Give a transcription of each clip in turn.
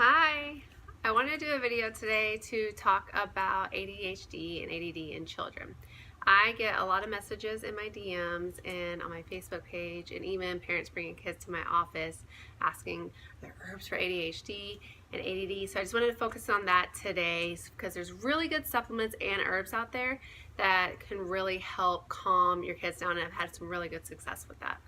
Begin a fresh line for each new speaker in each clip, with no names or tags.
Hi, I want to do a video today to talk about ADHD and ADD in children. I get a lot of messages in my DMs and on my Facebook page, and even parents bringing kids to my office asking their herbs for ADHD and ADD. So I just wanted to focus on that today because there's really good supplements and herbs out there that can really help calm your kids down, and I've had some really good success with that.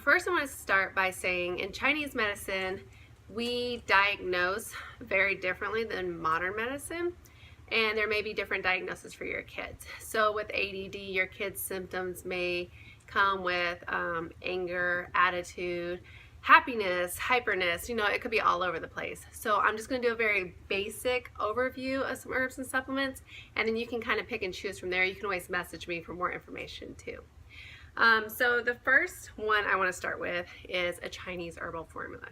First, I want to start by saying in Chinese medicine, we diagnose very differently than modern medicine, and there may be different diagnoses for your kids. So with ADD, your kids' symptoms may come with anger, attitude, happiness, hyperness, it could be all over the place. So I'm just going to do a very basic overview of some herbs and supplements, and then you can kind of pick and choose from there. You can always message me for more information too. So the first one I want to start with is a Chinese herbal formula.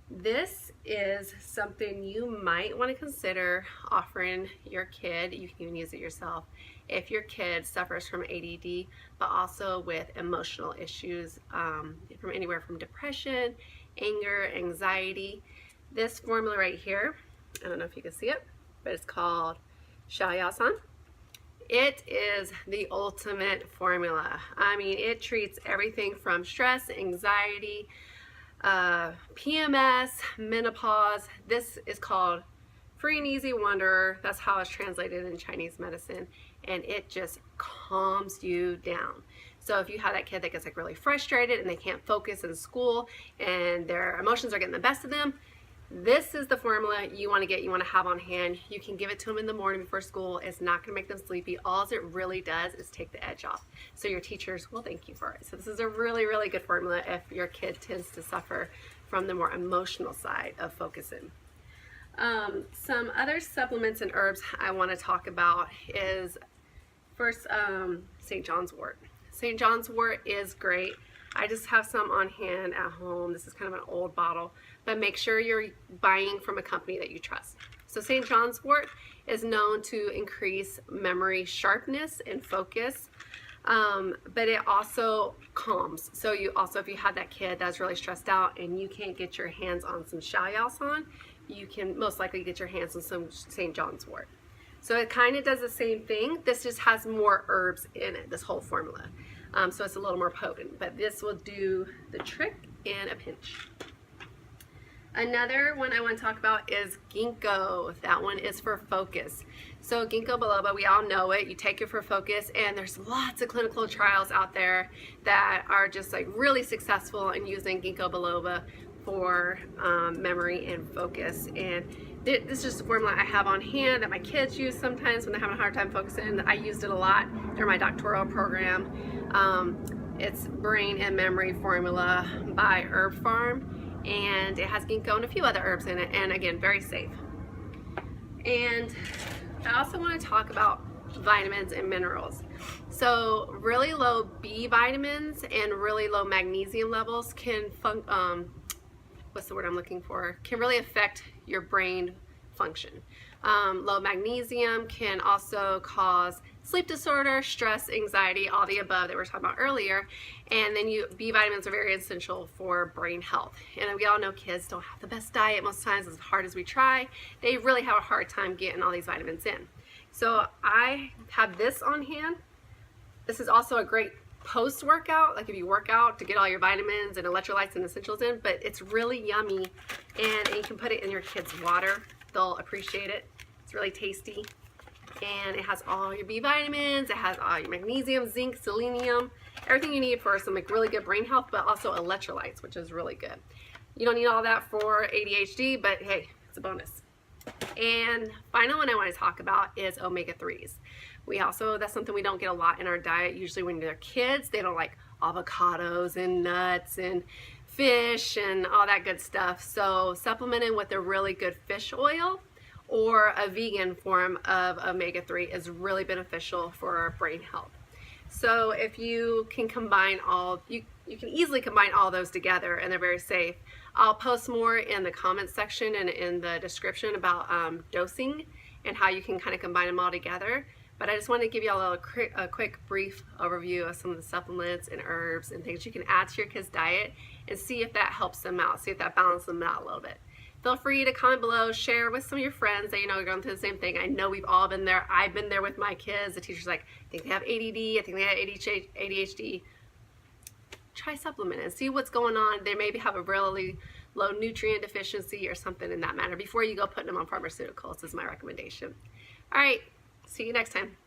This is something you might want to consider offering your kid. You can even use it yourself if your kid suffers from ADD, but also with emotional issues from anywhere from depression, anger, anxiety. This formula right here, I don't know if you can see it, but it's called Xiao. It is the ultimate formula. I mean, it treats everything from stress, anxiety, PMS, menopause. This is called Free and Easy Wanderer. That's how it's translated in Chinese medicine, and it just calms you down. So if you have that kid that gets like really frustrated and they can't focus in school and their emotions are getting the best of them, this is the formula you want to have on hand. You can give it to them in the morning before school. It's not going to make them sleepy. All it really does is take the edge off. So your teachers will thank you for it. So this is a really, really good formula if your kid tends to suffer from the more emotional side of focusing. Some other supplements and herbs I want to talk about is first St. John's wort. St. John's wort is great. I just have some on hand at home. This is kind of an old bottle, but make sure you're buying from a company that you trust. So St. John's wort is known to increase memory sharpness and focus, but it also calms. So if you have that kid that's really stressed out and you can't get your hands on some Xiao, you can most likely get your hands on some St. John's wort. So it kind of does the same thing. This just has more herbs in it, this whole formula. So it's a little more potent, but this will do the trick in a pinch. Another one I want to talk about is ginkgo. That one is for focus. So ginkgo biloba, we all know it. You take it for focus, and there's lots of clinical trials out there that are just like really successful in using ginkgo biloba for memory and focus. And this is just a formula I have on hand that my kids use sometimes when they're having a hard time focusing. I used it a lot during my doctoral program. It's brain and memory formula by Herb Farm, and it has ginkgo and a few other herbs in it, and again, very safe. And I also want to talk about vitamins and minerals. So really low B vitamins and really low magnesium levels can what's the word I'm looking for? Can really affect your brain function. Low magnesium can also cause sleep disorder, stress, anxiety, all the above that we were talking about earlier. And then B vitamins are very essential for brain health. And we all know kids don't have the best diet most times. As hard as we try, they really have a hard time getting all these vitamins in. So I have this on hand. This is also a great post-workout, like if you work out, to get all your vitamins and electrolytes and essentials in, but it's really yummy, and you can put it in your kids' water. They'll appreciate it. It's really tasty, and it has all your B vitamins, it has all your magnesium, zinc, selenium, everything you need for some like really good brain health, but also electrolytes, which is really good. You don't need all that for ADHD, but hey, it's a bonus. And final one I want to talk about is omega-3s. That's something we don't get a lot in our diet. Usually when they're kids, they don't like avocados and nuts and fish and all that good stuff. So supplementing with a really good fish oil or a vegan form of omega-3 is really beneficial for our brain health. So if you can combine you can easily combine all those together, and they're very safe. I'll post more in the comments section and in the description about dosing and how you can kind of combine them all together. But I just want to give you all a quick brief overview of some of the supplements and herbs and things you can add to your kids' diet and see if that helps them out, see if that balances them out a little bit. feel free to comment below, share with some of your friends that you know are going through the same thing. I know we've all been there. I've been there with my kids. The teacher's like, I think they have ADD, I think they have ADHD. Try supplement and see what's going on. They maybe have a really low nutrient deficiency or something in that manner before you go putting them on pharmaceuticals is my recommendation. All right, see you next time.